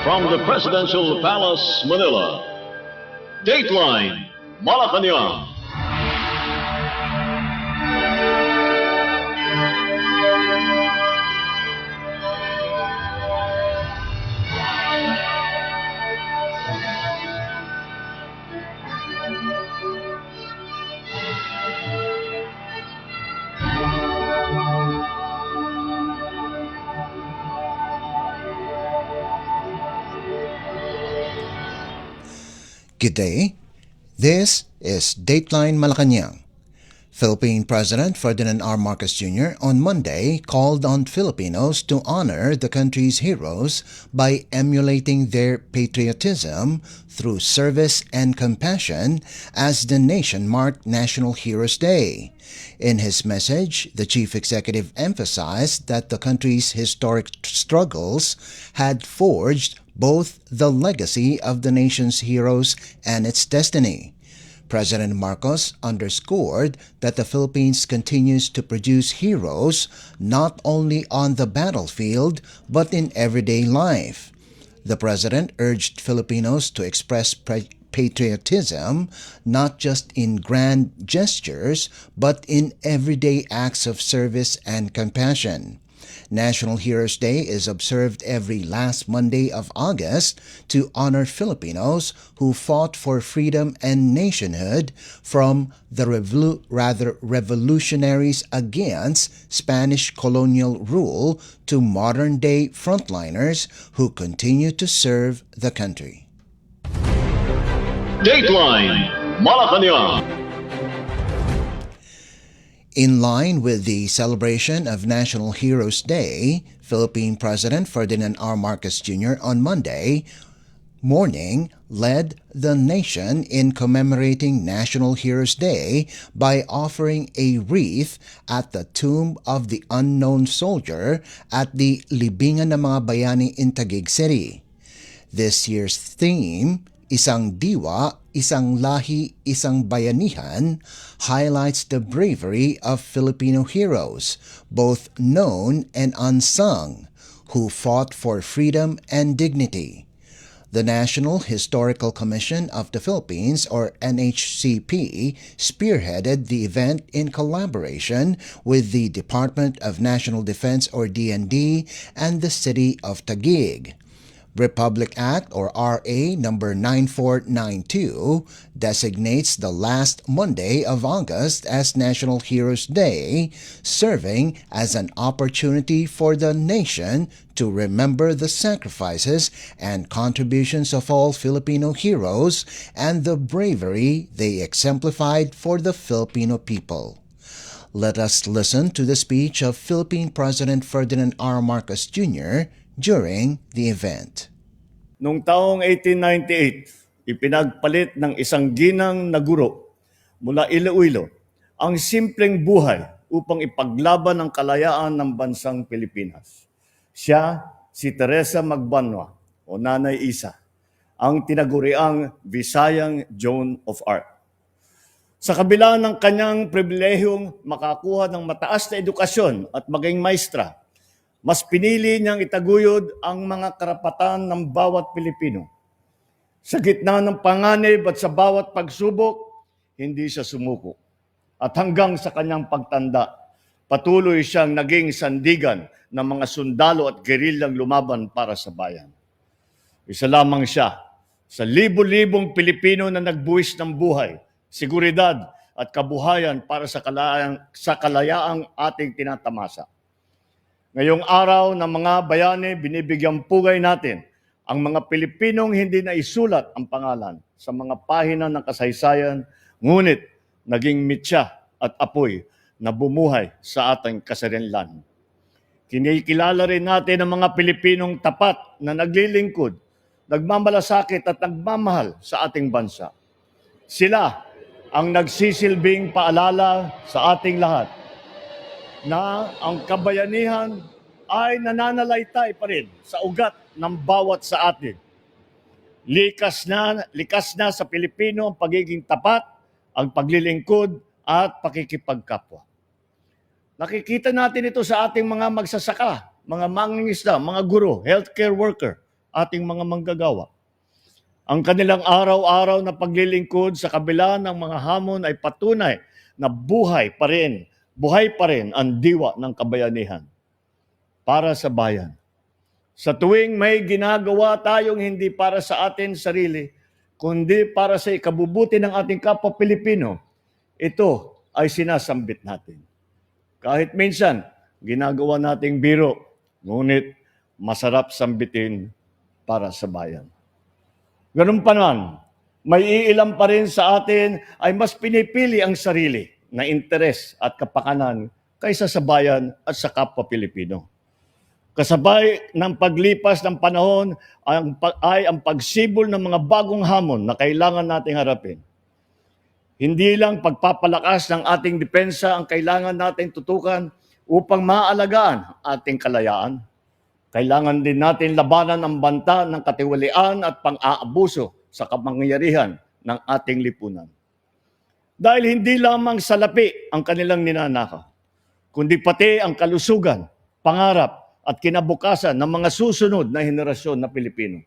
From the Presidential Palace, Manila, Dateline Malacañang. Good day. This is Dateline Malacañang. Philippine President Ferdinand R. Marcos Jr. on Monday called on Filipinos to honor the country's heroes by emulating their patriotism through service and compassion as the nation marked National Heroes Day. In his message, the chief executive emphasized that the country's historic struggles had forged both the legacy of the nation's heroes and its destiny. President Marcos underscored that the Philippines continues to produce heroes not only on the battlefield but in everyday life. The president urged Filipinos to express patriotism not just in grand gestures but in everyday acts of service and compassion. National Heroes Day is observed every last Monday of August to honor Filipinos who fought for freedom and nationhood from the revolutionaries against Spanish colonial rule to modern-day frontliners who continue to serve the country. Dateline Malacañang. In line with the celebration of National Heroes Day, Philippine President Ferdinand R. Marcos Jr. on Monday morning led the nation in commemorating National Heroes Day by offering a wreath at the tomb of the unknown soldier at the Libingan ng mga Bayani in Taguig City. This year's theme, Isang Diwa, Isang Lahi, Isang Bayanihan, highlights the bravery of Filipino heroes, both known and unsung, who fought for freedom and dignity. The National Historical Commission of the Philippines, or NHCP, spearheaded the event in collaboration with the Department of National Defense, or DND, and the City of Taguig. Republic Act, or RA number 9492, designates the last Monday of August as National Heroes Day, serving as an opportunity for the nation to remember the sacrifices and contributions of all Filipino heroes and the bravery they exemplified for the Filipino people. Let us listen to the speech of Philippine President Ferdinand R. Marcos Jr. during the event. Noong taong 1898, ipinagpalit ng isang ginang na guro mula Iloilo ang simpleng buhay upang ipaglaban ang kalayaan ng bansang Pilipinas. Siya si Teresa Magbanwa o Nanay Isa, ang tinaguriang Visayang Joan of Arc. Sa kabila ng kanyang pribilehiyong makakuha ng mataas na edukasyon at maging maestra, mas pinili niyang itaguyod ang mga karapatan ng bawat Pilipino. Sa gitna ng panganib at sa bawat pagsubok, hindi siya sumuko. At hanggang sa kanyang pagtanda, patuloy siyang naging sandigan ng mga sundalo at gerilyang lumaban para sa bayan. Isa lamang siya sa libo-libong Pilipino na nagbuwis ng buhay, seguridad at kabuhayan para sa kalayaang ating tinatamasa. Ngayong araw ng mga bayani, binibigyang pugay natin ang mga Pilipinong hindi na isulat ang pangalan sa mga pahina ng kasaysayan, ngunit naging mitya at apoy na bumuhay sa ating kasarinlan. Kinikilala rin natin ang mga Pilipinong tapat na naglilingkod, nagmamalasakit at nagmamahal sa ating bansa. Sila ang nagsisilbing paalala sa ating lahat na ang kabayanihan ay nananalaytay pa rin sa ugat ng bawat sa atin. Likas na sa Pilipino ang pagiging tapat, ang paglilingkod at pakikipagkapwa. Nakikita natin ito sa ating mga magsasaka, mga mangingisda, mga guro, healthcare worker, ating mga manggagawa. Ang kanilang araw-araw na paglilingkod sa kabila ng mga hamon ay patunay na buhay pa rin ang diwa ng kabayanihan para sa bayan. Sa tuwing may ginagawa tayong hindi para sa atin sarili, kundi para sa ikabubuti ng ating kapwa Pilipino, ito ay sinasambit natin. Kahit minsan, ginagawa nating biro, ngunit masarap sambitin para sa bayan. Ganun pa naman, may iilan pa rin sa atin ay mas pinipili ang sarili na interes at kapakanan kaysa sa bayan at sa kapwa Pilipino. Kasabay ng paglipas ng panahon ay ang pagsibol ng mga bagong hamon na kailangan nating harapin. Hindi lang pagpapalakas ng ating depensa ang kailangan nating tutukan upang maalagaan ating kalayaan. Kailangan din natin labanan ang banta ng katiwalian at pang-aabuso sa kapangyarihan ng ating lipunan. Dahil hindi lamang salapi ang kanilang ninanakaw, kundi pati ang kalusugan, pangarap at kinabukasan ng mga susunod na henerasyon na Pilipino.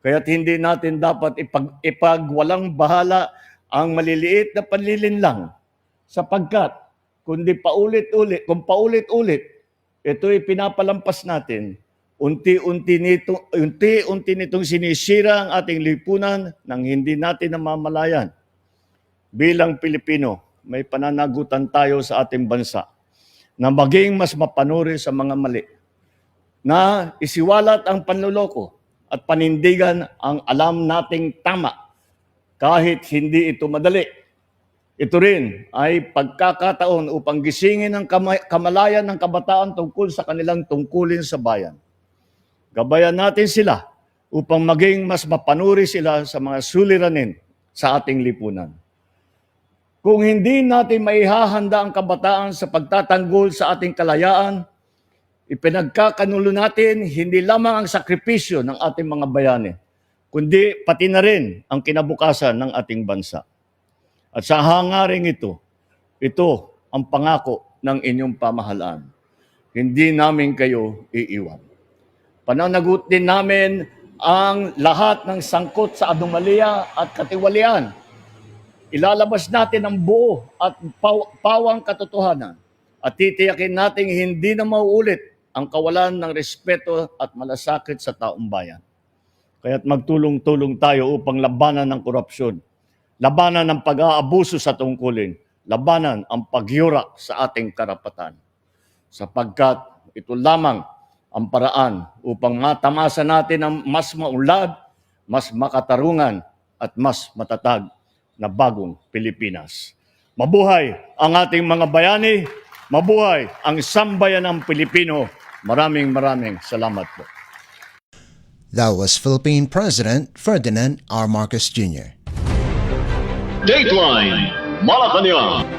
Kaya't hindi natin dapat ipagwalang bahala ang maliliit na panlilinlang sapagkat kung paulit-ulit ito'y pinapalampas natin, unti-unti nitong sinisira ang ating lipunan nang hindi natin namamalayan. Bilang Pilipino, may pananagutan tayo sa ating bansa na maging mas mapanuri sa mga mali, na isiwalat ang panloloko at panindigan ang alam nating tama kahit hindi ito madali. Ito rin ay pagkakataon upang gisingin ang kamalayan ng kabataan tungkol sa kanilang tungkulin sa bayan. Gabayan natin sila upang maging mas mapanuri sila sa mga suliranin sa ating lipunan. Kung hindi natin maihahanda ang kabataan sa pagtatanggol sa ating kalayaan, ipinagkakanulo natin hindi lamang ang sakripisyo ng ating mga bayani, kundi pati na rin ang kinabukasan ng ating bansa. At sa hangaring ito ang pangako ng inyong pamahalaan. Hindi namin kayo iiwan. Pananagutin namin ang lahat ng sangkot sa anomalya at katiwalian. Ilalabas natin ang buo at pawang katotohanan at titiyakin natin hindi na mauulit ang kawalan ng respeto at malasakit sa taong bayan. Kaya't magtulong-tulong tayo upang labanan ng korupsyon, labanan ng pag-aabuso sa tungkulin, labanan ang pagyura sa ating karapatan. Sapagkat ito lamang ang paraan upang matamasa natin ang mas maunlad, mas makatarungan at mas matatag na bagong Pilipinas. Mabuhay ang ating mga bayani, mabuhay ang sambayanang Pilipino. Maraming salamat po. That was Philippine President Ferdinand R. Marcos Jr. Dateline Malacañang.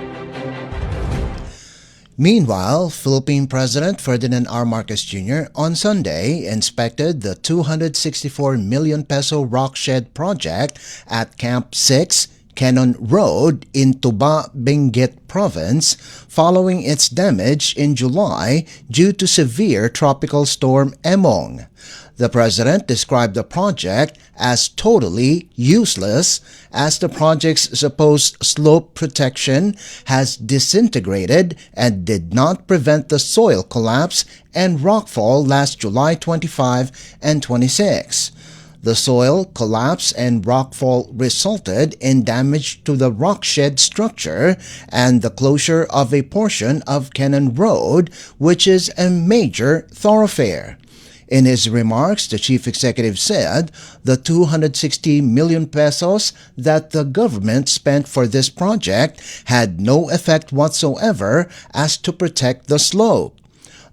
Meanwhile, Philippine President Ferdinand R. Marcos Jr. on Sunday inspected the 264 million peso rock shed project at Camp 6, Cannon Road in Tuba, Benguet Province following its damage in July due to severe tropical storm Emong. The president described the project as totally useless as the project's supposed slope protection has disintegrated and did not prevent the soil collapse and rockfall last July 25 and 26. The soil collapse and rockfall resulted in damage to the rockshed structure and the closure of a portion of Cannon Road, which is a major thoroughfare. In his remarks, the chief executive said the 260 million pesos that the government spent for this project had no effect whatsoever as to protect the slope.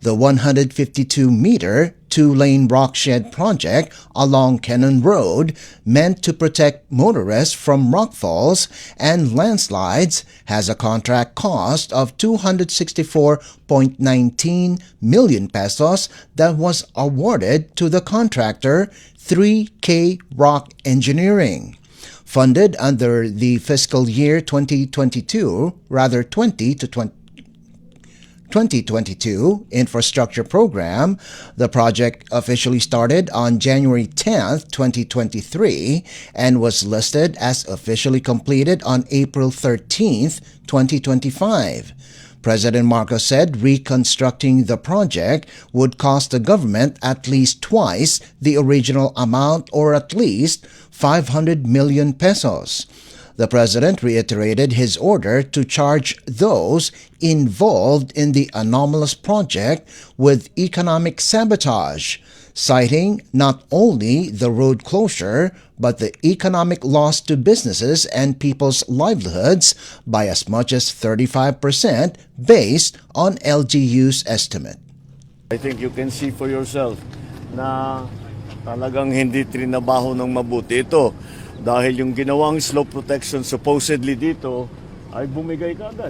The 152-meter two-lane rockshed project along Cannon Road, meant to protect motorists from rockfalls and landslides, has a contract cost of 264.19 million pesos that was awarded to the contractor 3K Rock Engineering. Funded under the fiscal year 2022, rather 20 to 20 2022 infrastructure program. The project officially started on January 10, 2023 and was listed as officially completed on April 13, 2025. President Marcos said reconstructing the project would cost the government at least twice the original amount, or at least 500 million pesos. The president reiterated his order to charge those involved in the anomalous project with economic sabotage, citing not only the road closure but the economic loss to businesses and people's livelihoods by as much as 35% based on LGU's estimate. I think you can see for yourself na talagang hindi trinabaho ng mabuti ito. Dahil yung ginawang slope protection supposedly dito ay bumigay kaagad.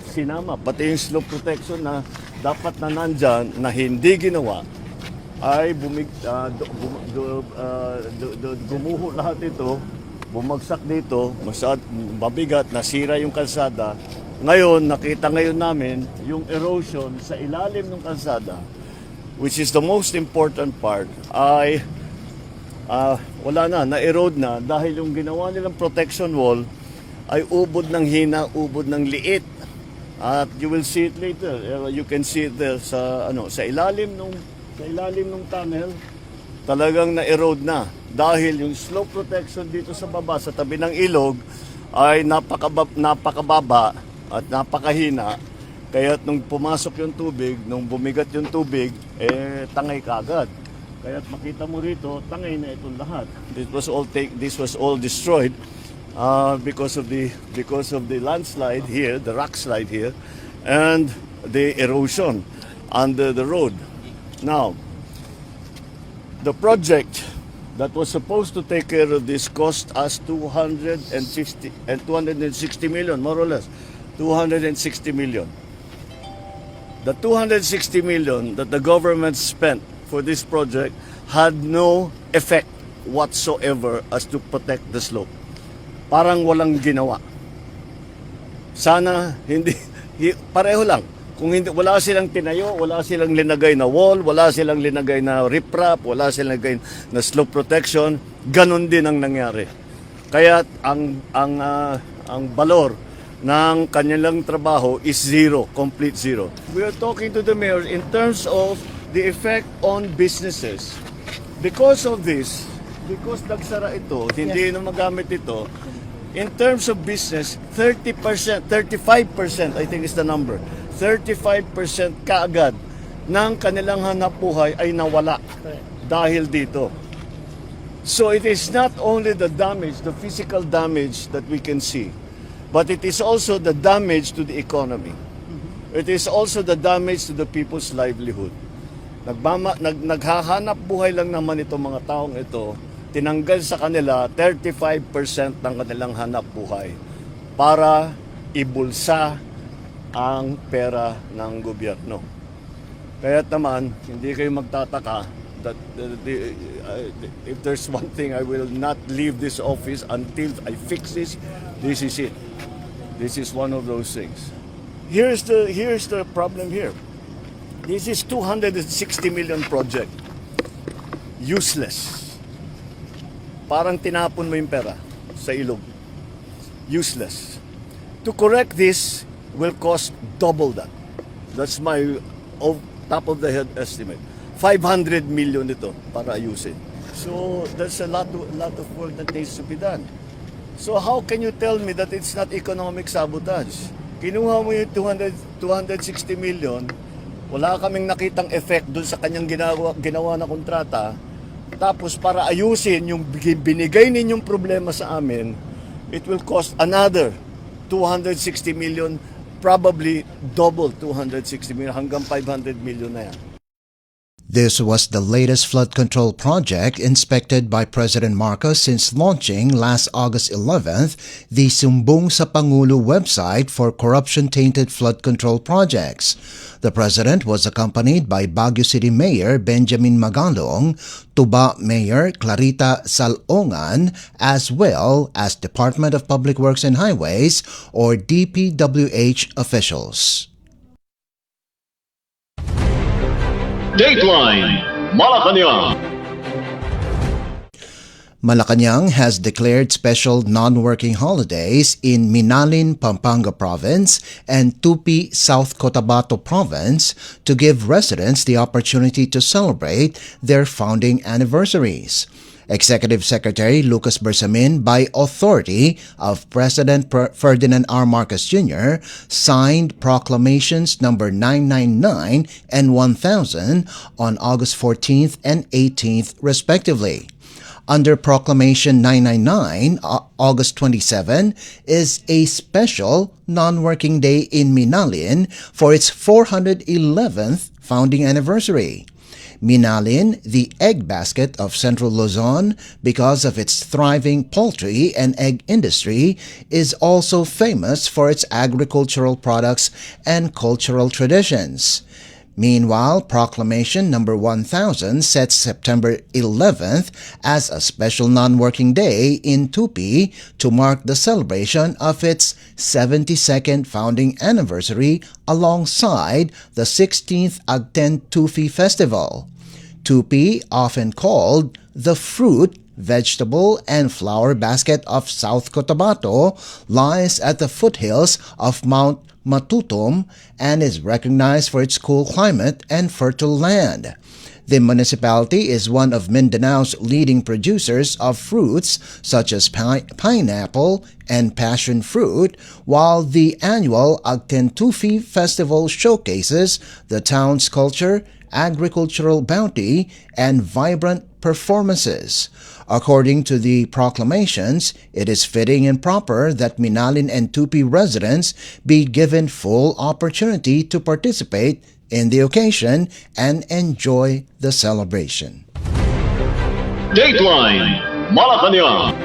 Sinama, pati yung slope protection na dapat na nandyan na hindi ginawa ay gumuho lahat ito, bumagsak dito, mabigat, nasira yung kalsada. Ngayon, nakita ngayon namin yung erosion sa ilalim ng kalsada, which is the most important part, ay wala na-erode na dahil yung ginawa nilang protection wall ay ubod ng hina, ubod ng liit. At you will see it later. You can see it there sa ilalim ng tunnel, talagang na-erode na dahil yung slope protection dito sa baba sa tabi ng ilog ay napakababa at napakahina. Kaya nung pumasok yung tubig, nung bumigat yung tubig, tangay kaagad. Kaya't makita mo rito, tangay na itong lahat. This was all destroyed because of the landslide here, the rock slide here, and the erosion under the road. Now, the project that was supposed to take care of this cost us 260 million, more or less, 260 million. The 260 million that the government spent for this project had no effect whatsoever as to protect the slope. Parang walang ginawa. Sana pareho lang. Kung wala silang tinayo, wala silang linagay na wall, wala silang linagay na riprap, wala silang linagay na slope protection, ganun din ang nangyari. Kaya ang balor ng kanilang trabaho is zero, complete zero. We are talking to the mayor in terms of the effect on businesses. Because of this, because nagsara ito, hindi na magamit ito, in terms of business, 30%, 35%, I think is the number, 35% kaagad ng kanilang hanapbuhay ay nawala dahil dito. So it is not only the damage, the physical damage that we can see, but it is also the damage to the economy. It is also the damage to the people's livelihood. Naghahanap buhay lang naman itong mga taong ito, tinanggal sa kanila 35% ng kanilang hanap buhay para ibulsa ang pera ng gobyerno. Kaya naman, hindi kayo magtataka that if there's one thing, I will not leave this office until I fix this. This is it. This is one of those things. Here's the problem here. This is 260 million project. Useless. Parang tinapon mo yung pera sa ilog. Useless. To correct this will cost double that. That's my top of the head estimate. 500 million ito para ayusin. So there's a lot of work that needs to be done. So how can you tell me that it's not economic sabotage? Kinuha mo yung 260 million, wala kaming nakitang effect dun sa kanyang ginawa na kontrata. Tapos para ayusin yung binigay ninyong problema sa amin, it will cost another 260 million, probably double 260 million, hanggang 500 million na yan. This was the latest flood control project inspected by President Marcos since launching last August 11th the Sumbong sa Pangulo website for corruption-tainted flood control projects. The President was accompanied by Baguio City Mayor Benjamin Magalong, Tuba Mayor Clarita Salongan, as well as Department of Public Works and Highways or DPWH officials. Dateline Malacañang. Malacañang has declared special non-working holidays in Minalin, Pampanga Province and Tupi, South Cotabato Province to give residents the opportunity to celebrate their founding anniversaries. Executive Secretary Lucas Bersamin, by authority of President Ferdinand R. Marcos Jr., signed proclamations number 999 and 1000 on August 14th and 18th respectively. Under Proclamation 999, August 27 is a special non-working day in Minalin for its 411th founding anniversary. Minalin, the egg basket of Central Luzon, because of its thriving poultry and egg industry, is also famous for its agricultural products and cultural traditions. Meanwhile, Proclamation number 1000 sets September 11th as a special non-working day in Tupi to mark the celebration of its 72nd founding anniversary alongside the 16th Agten Tufi Festival. Tupi, often called the fruit, vegetable, and flower basket of South Cotabato, lies at the foothills of Mount Matutum and is recognized for its cool climate and fertile land. The municipality is one of Mindanao's leading producers of fruits such as pineapple and passion fruit, while the annual Agtentufi Festival showcases the town's culture, agricultural bounty, and vibrant performances. According to the proclamations, it is fitting and proper that Minalin and Tupi residents be given full opportunity to participate in the occasion and enjoy the celebration. Dateline Malacañang.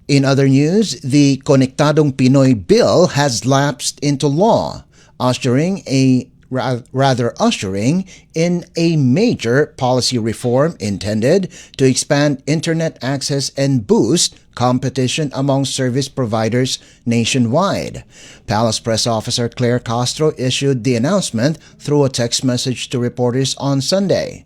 In other news, the Konektadong Pinoy Bill has lapsed into law, ushering in a major policy reform intended to expand internet access and boost competition among service providers nationwide. Palace Press Officer Claire Castro issued the announcement through a text message to reporters on Sunday.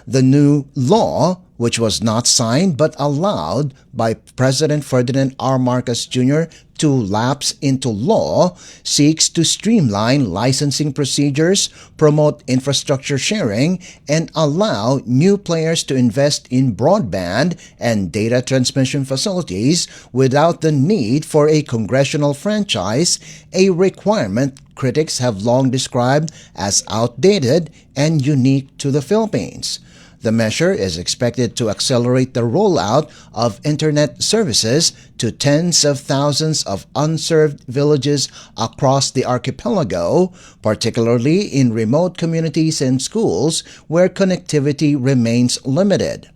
The new law, which was not signed but allowed by President Ferdinand R. Marcos Jr. to lapse into law, seeks to streamline licensing procedures, promote infrastructure sharing, and allow new players to invest in broadband and data transmission facilities without the need for a congressional franchise, a requirement critics have long described as outdated and unique to the Philippines. The measure is expected to accelerate the rollout of internet services to tens of thousands of unserved villages across the archipelago, particularly in remote communities and schools where connectivity remains limited.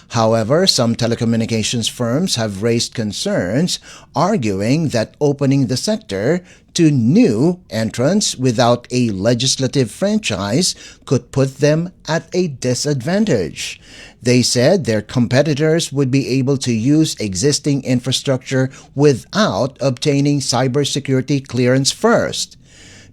However, some telecommunications firms have raised concerns, arguing that opening the sector to new entrants without a legislative franchise could put them at a disadvantage. They said their competitors would be able to use existing infrastructure without obtaining cybersecurity clearance first.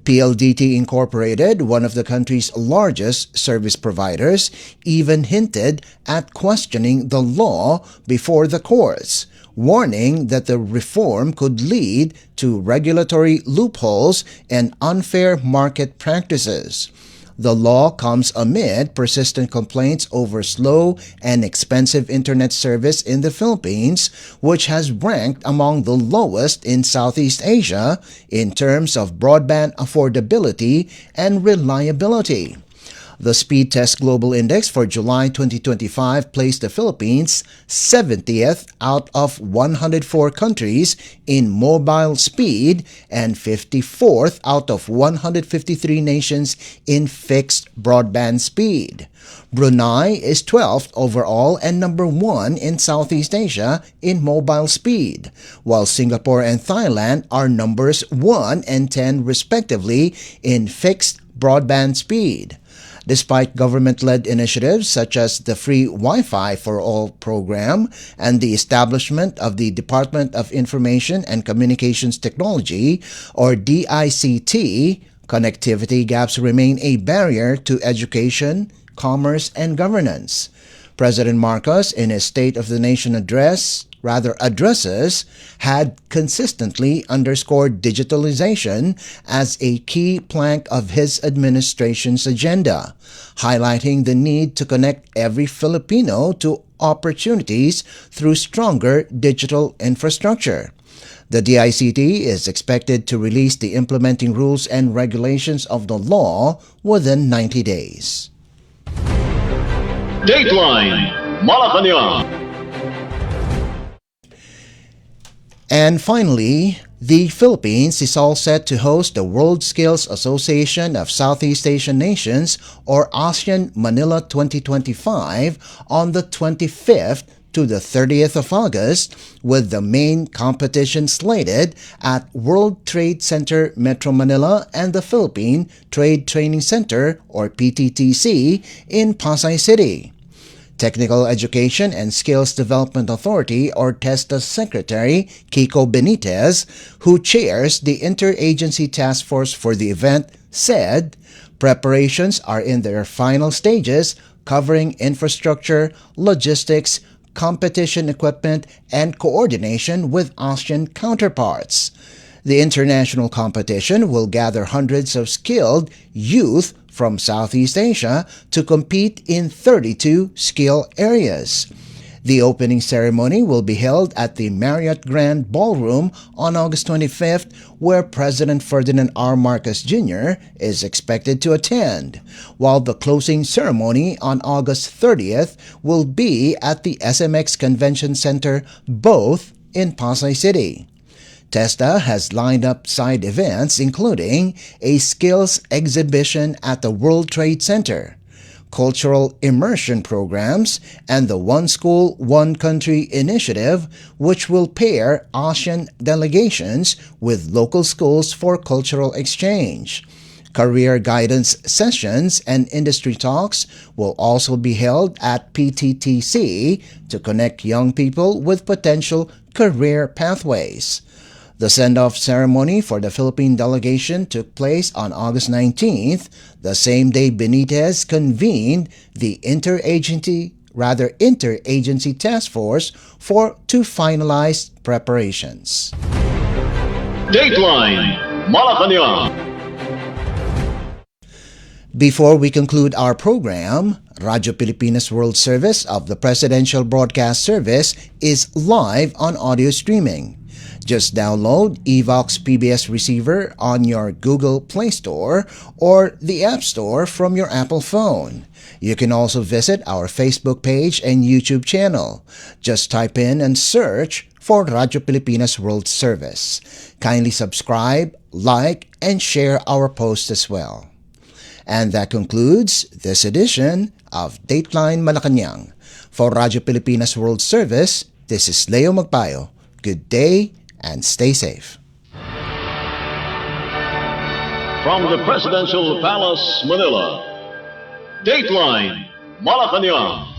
PLDT Incorporated, one of the country's largest service providers, even hinted at questioning the law before the courts, warning that the reform could lead to regulatory loopholes and unfair market practices. The law comes amid persistent complaints over slow and expensive internet service in the Philippines, which has ranked among the lowest in Southeast Asia in terms of broadband affordability and reliability. The Speed Test Global Index for July 2025 placed the Philippines 70th out of 104 countries in mobile speed and 54th out of 153 nations in fixed broadband speed. Brunei is 12th overall and number 1 in Southeast Asia in mobile speed, while Singapore and Thailand are numbers 1 and 10 respectively in fixed broadband speed. Despite government-led initiatives such as the Free Wi-Fi for All program and the establishment of the Department of Information and Communications Technology, or DICT, Connectivity gaps remain a barrier to education, commerce, and governance. President Marcos, in his State of the Nation addresses, had consistently underscored digitalization as a key plank of his administration's agenda, highlighting the need to connect every Filipino to opportunities through stronger digital infrastructure. The DICT is expected to release the implementing rules and regulations of the law within 90 days. Dateline Malacañang. And finally, the Philippines is all set to host the World Skills Association of Southeast Asian Nations, or ASEAN Manila 2025, on the 25th to the 30th of August, with the main competition slated at World Trade Center Metro Manila and the Philippine Trade Training Center, or PTTC, in Pasay City. Technical Education and Skills Development Authority, or TESDA Secretary Kiko Benitez, who chairs the Interagency Task Force for the event, said preparations are in their final stages, covering infrastructure, logistics, competition equipment, and coordination with ASEAN counterparts. The international competition will gather hundreds of skilled youth from Southeast Asia to compete in 32 skill areas. The opening ceremony will be held at the Marriott Grand Ballroom on August 25th, where President Ferdinand R. Marcos Jr. is expected to attend, while the closing ceremony on August 30th will be at the SMX Convention Center, both in Pasay City. TESDA has lined up side events including a skills exhibition at the World Trade Center, cultural immersion programs, and the One School, One Country initiative, which will pair ASEAN delegations with local schools for cultural exchange. Career guidance sessions and industry talks will also be held at PTTC to connect young people with potential career pathways. The send-off ceremony for the Philippine delegation took place on August 19th, the same day Benitez convened the Interagency Task Force to finalize preparations. Dateline Malacañang. Before we conclude our program, Radyo Pilipinas World Service of the Presidential Broadcast Service is live on audio streaming. Just download Evox PBS Receiver on your Google Play Store or the App Store from your Apple phone. You can also visit our Facebook page and YouTube channel. Just type in and search for Radyo Pilipinas World Service. Kindly subscribe, like, and share our posts as well. And that concludes this edition of Dateline Malacañang. For Radyo Pilipinas World Service, this is Leo Magpayo. Good day and stay safe. From the Presidential Palace, Manila, Dateline Malacañang.